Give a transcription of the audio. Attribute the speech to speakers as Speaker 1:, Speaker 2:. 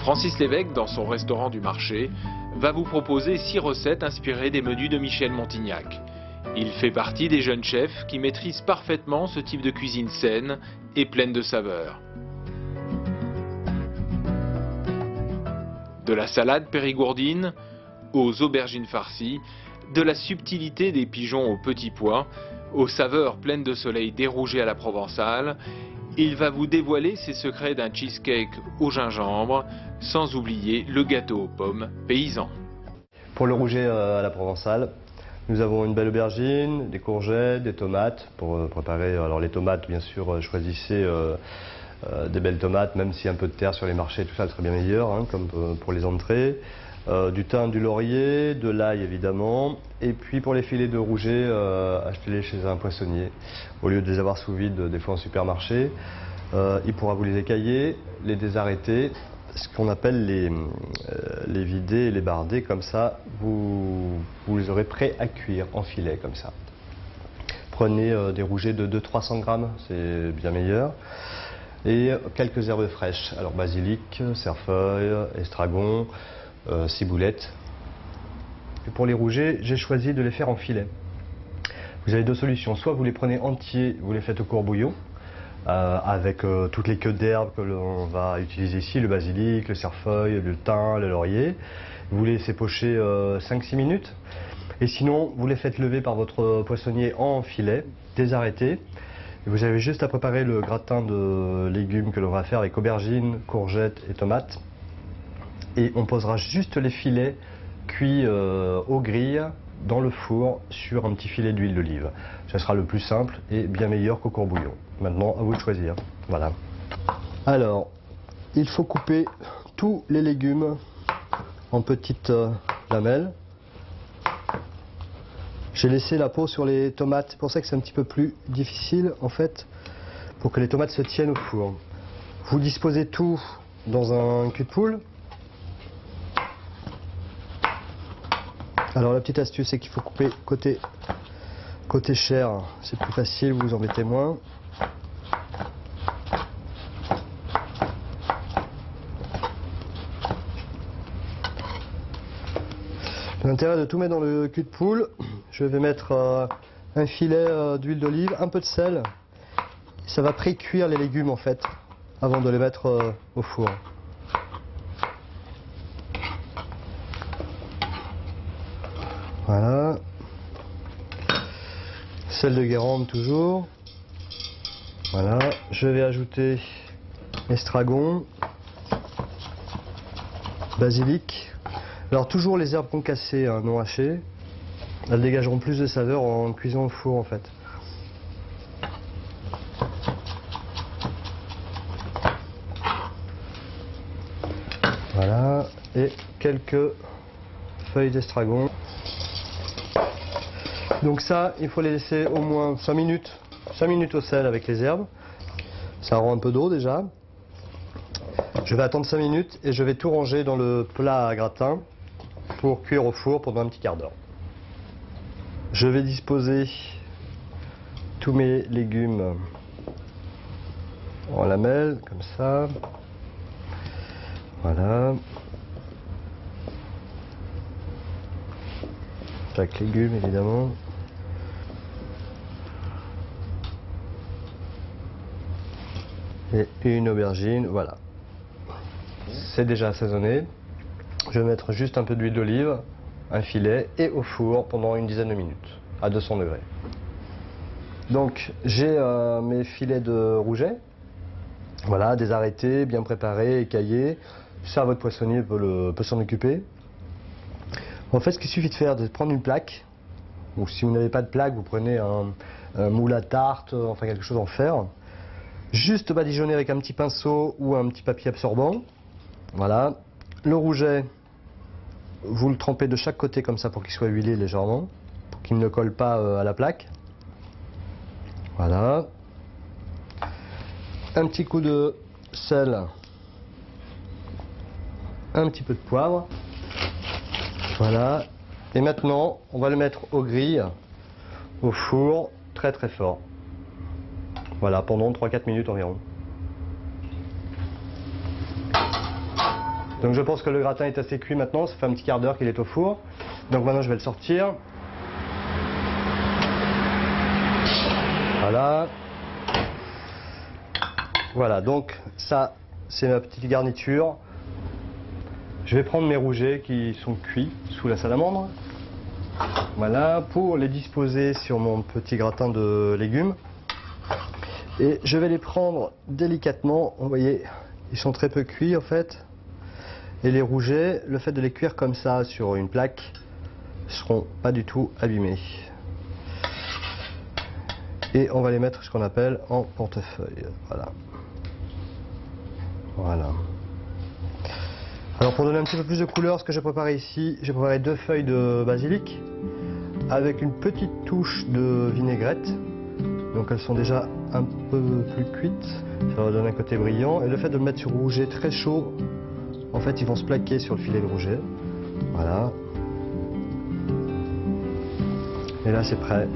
Speaker 1: Francis Lévesque, dans son restaurant du marché, va vous proposer 6 recettes inspirées des menus de Michel Montignac. Il fait partie des jeunes chefs qui maîtrisent parfaitement ce type de cuisine saine et pleine de saveurs. De la salade périgourdine aux aubergines farcies, de la subtilité des pigeons aux petits pois, aux saveurs pleines de soleil dérougé à la provençale, il va vous dévoiler ses secrets d'un cheesecake au gingembre, sans oublier le gâteau aux pommes paysan.
Speaker 2: Pour le rouget à la provençale, nous avons une belle aubergine, des courgettes, des tomates pour préparer. Alors les tomates, bien sûr, choisissez des belles tomates, même si un peu de terre sur les marchés, tout ça serait bien meilleur, hein, comme pour les entrées. Du thym, du laurier, de l'ail évidemment, et puis pour les filets de rouget, achetez-les chez un poissonnier au lieu de les avoir sous vide des fois en supermarché. Il pourra vous les écailler, les désarrêter, ce qu'on appelle les vider et les barder, comme ça vous les aurez prêts à cuire en filet comme ça. Prenez des rougets de 200-300 grammes, c'est bien meilleur. Et quelques herbes fraîches, alors basilic, cerfeuil, estragon, ciboulette. Et pour les rougets, j'ai choisi de les faire en filet. Vous avez deux solutions, soit vous les prenez entiers, vous les faites au court-bouillon, avec toutes les queues d'herbes que l'on va utiliser ici, le basilic, le cerfeuil, le thym, le laurier. Vous les laissez pocher 5-6 minutes. Et sinon, vous les faites lever par votre poissonnier en filet, désarrêté. Vous avez juste à préparer le gratin de légumes que l'on va faire avec aubergines, courgettes et tomates. Et on posera juste les filets cuits aux grilles dans le four sur un petit filet d'huile d'olive. Ça sera le plus simple et bien meilleur qu'au court-bouillon. Maintenant, à vous de choisir. Voilà. Alors, il faut couper tous les légumes en petites lamelles. J'ai laissé la peau sur les tomates, c'est pour ça que c'est un petit peu plus difficile en fait, pour que les tomates se tiennent au four. Vous disposez tout dans un cul de poule. Alors la petite astuce, c'est qu'il faut couper côté chair, c'est plus facile, vous vous embêtez moins. L'intérêt de tout mettre dans le cul de poule, je vais mettre un filet d'huile d'olive, un peu de sel. Ça va pré-cuire les légumes en fait, avant de les mettre au four. Voilà. Sel de Guérande toujours. Voilà. Je vais ajouter estragon, basilic. Alors toujours les herbes concassées, hein, non hachées. Elles dégageront plus de saveur en cuisant au four en fait. Voilà. Et quelques feuilles d'estragon. Donc ça, il faut les laisser au moins 5 minutes au sel avec les herbes. Ça rend un peu d'eau déjà. Je vais attendre 5 minutes et je vais tout ranger dans le plat à gratin pour cuire au four pendant un petit quart d'heure. Je vais disposer tous mes légumes en lamelles, comme ça. Voilà. Chaque légume évidemment. Et une aubergine, voilà. C'est déjà assaisonné. Je vais mettre juste un peu d'huile d'olive, un filet et au four pendant une dizaine de minutes à 200 degrés. Donc j'ai mes filets de rouget, voilà, désarrêtés, bien préparés, écaillés. Ça, votre poissonnier peut s'en occuper. En fait, ce qu'il suffit de faire, c'est de prendre une plaque, ou si vous n'avez pas de plaque, vous prenez un moule à tarte, enfin quelque chose en fer. Juste badigeonner avec un petit pinceau ou un petit papier absorbant. Voilà. Le rouget, vous le trempez de chaque côté comme ça pour qu'il soit huilé légèrement, pour qu'il ne colle pas à la plaque. Voilà. Un petit coup de sel, un petit peu de poivre. Voilà. Et maintenant, on va le mettre aux grilles, au four, très très fort. Voilà, pendant 3-4 minutes environ. Donc je pense que le gratin est assez cuit maintenant, ça fait un petit quart d'heure qu'il est au four. Donc maintenant je vais le sortir. Voilà. Voilà, donc ça c'est ma petite garniture. Je vais prendre mes rougets qui sont cuits sous la salamandre. Voilà, pour les disposer sur mon petit gratin de légumes. Et je vais les prendre délicatement, vous voyez, ils sont très peu cuits en fait. Et les rougets, le fait de les cuire comme ça sur une plaque, ne seront pas du tout abîmés. Et on va les mettre ce qu'on appelle en portefeuille. Voilà. Voilà. Alors pour donner un petit peu plus de couleur, ce que j'ai préparé ici, j'ai préparé 2 feuilles de basilic avec une petite touche de vinaigrette. Donc elles sont déjà un peu plus cuites, ça va donner un côté brillant. Et le fait de le mettre sur rouget très chaud, en fait ils vont se plaquer sur le filet de rouget. Voilà. Et là c'est prêt.